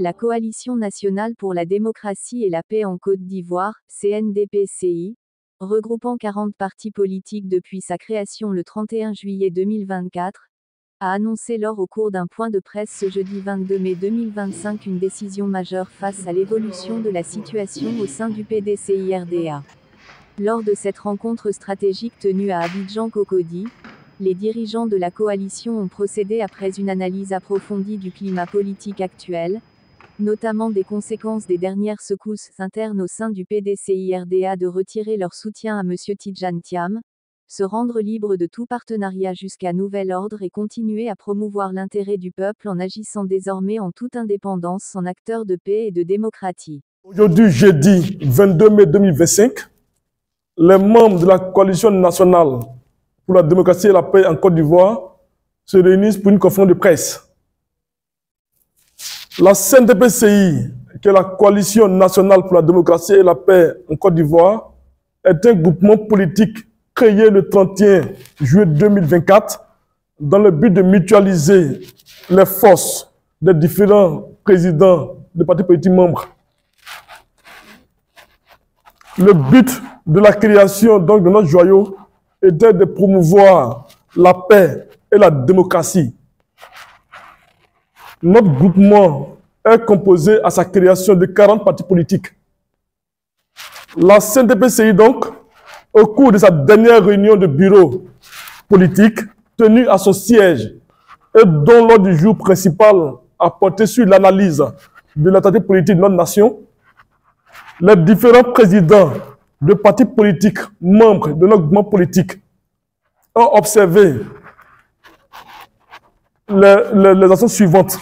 La Coalition nationale pour la démocratie et la paix en Côte d'Ivoire, CNDP-CI, regroupant 40 partis politiques depuis sa création le 31 juillet 2024, a annoncé lors au cours d'un point de presse ce jeudi 22 mai 2025 une décision majeure face à l'évolution de la situation au sein du PDCI-RDA. Lors de cette rencontre stratégique tenue à Abidjan-Cocody, les dirigeants de la coalition ont procédé après une analyse approfondie du climat politique actuel, notamment des conséquences des dernières secousses internes au sein du PDCI-RDA de retirer leur soutien à M. Tidjane Thiam, se rendre libre de tout partenariat jusqu'à nouvel ordre et continuer à promouvoir l'intérêt du peuple en agissant désormais en toute indépendance en acteur de paix et de démocratie. Aujourd'hui, jeudi 22 mai 2025, les membres de la Coalition nationale pour la démocratie et la paix en Côte d'Ivoire se réunissent pour une conférence de presse. La CNDP-CI, qui est la Coalition nationale pour la démocratie et la paix en Côte d'Ivoire, est un groupement politique créé le 31 juillet 2024 dans le but de mutualiser les forces des différents présidents des partis politiques membres. Le but de la création donc, de notre joyau était de promouvoir la paix et la démocratie. Notre groupement est composé à sa création de 40 partis politiques. La CNDP-CI donc, au cours de sa dernière réunion de bureau politique, tenue à son siège, et dont l'ordre du jour principal a porté sur l'analyse de l'état politique de notre nation, les différents présidents de partis politiques membres de notre groupement politique ont observé les actions suivantes.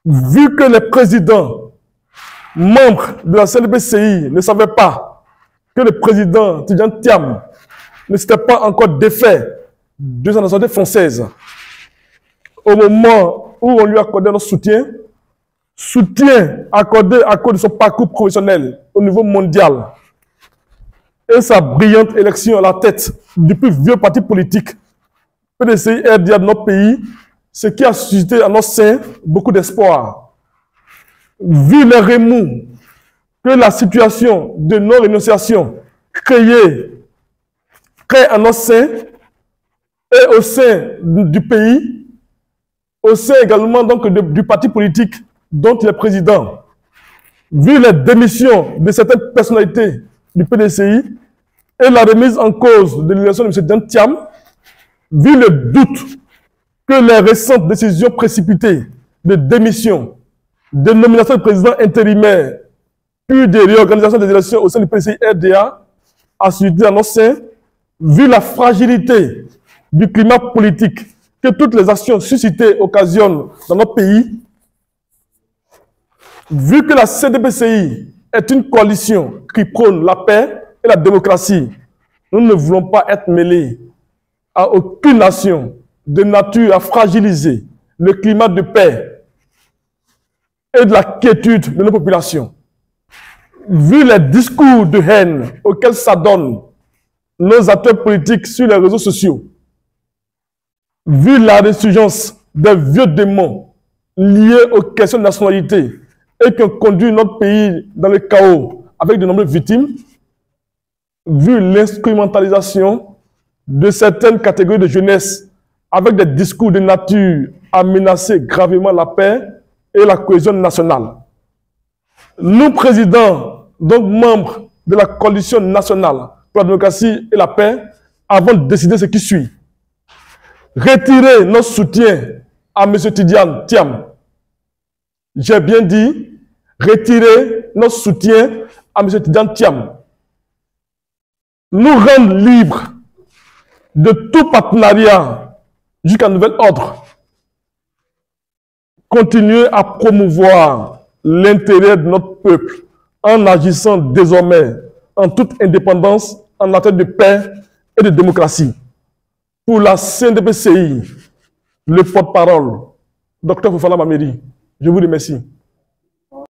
Vu que les présidents membres de la CNDP-CI ne savaient pas que le président Tidjane Thiam ne s'était pas encore défait de sa nationalité française, au moment où on lui accordait notre soutien accordé à cause de son parcours professionnel au niveau mondial et sa brillante élection à la tête du plus vieux parti politique PDCI-RDA de notre pays, ce qui a suscité à notre sein beaucoup d'espoir. Vu les remous que la situation de non-rénonciation crée à notre sein et au sein du pays, au sein également donc du parti politique dont il est président, vu les démissions de certaines personnalités du PDCI et la remise en cause de l'élection de M. Tidjane Thiam, vu le doute que les récentes décisions précipitées de démission, de nomination de président intérimaire, puis de réorganisation des élections au sein du PDCI-RDA a suscité dans notre sein, vu la fragilité du climat politique que toutes les actions suscitées occasionnent dans notre pays, vu que la CNDP-CI est une coalition qui prône la paix et la démocratie, nous ne voulons pas être mêlés à aucune nation de nature à fragiliser le climat de paix et de la quiétude de nos populations. Vu les discours de haine auxquels s'adonnent nos acteurs politiques sur les réseaux sociaux, vu la résurgence des vieux démons liés aux questions de nationalité et qui ont conduit notre pays dans le chaos avec de nombreuses victimes, vu l'instrumentalisation de certaines catégories de jeunesse avec des discours de nature à menacer gravement la paix et la cohésion nationale. Nous, présidents, donc membres de la Coalition nationale pour la démocratie et la paix, avons décidé ce qui suit. Retirer notre soutien à M. Tidjane Thiam. J'ai bien dit, retirer notre soutien à M. Tidjane Thiam. Nous rendre libres de tout partenariat jusqu'à nouvel ordre. Continuer à promouvoir l'intérêt de notre peuple en agissant désormais en toute indépendance, en acteur de paix et de démocratie. Pour la CNDP-CI, le porte-parole, Dr Fofana Mameri, je vous remercie.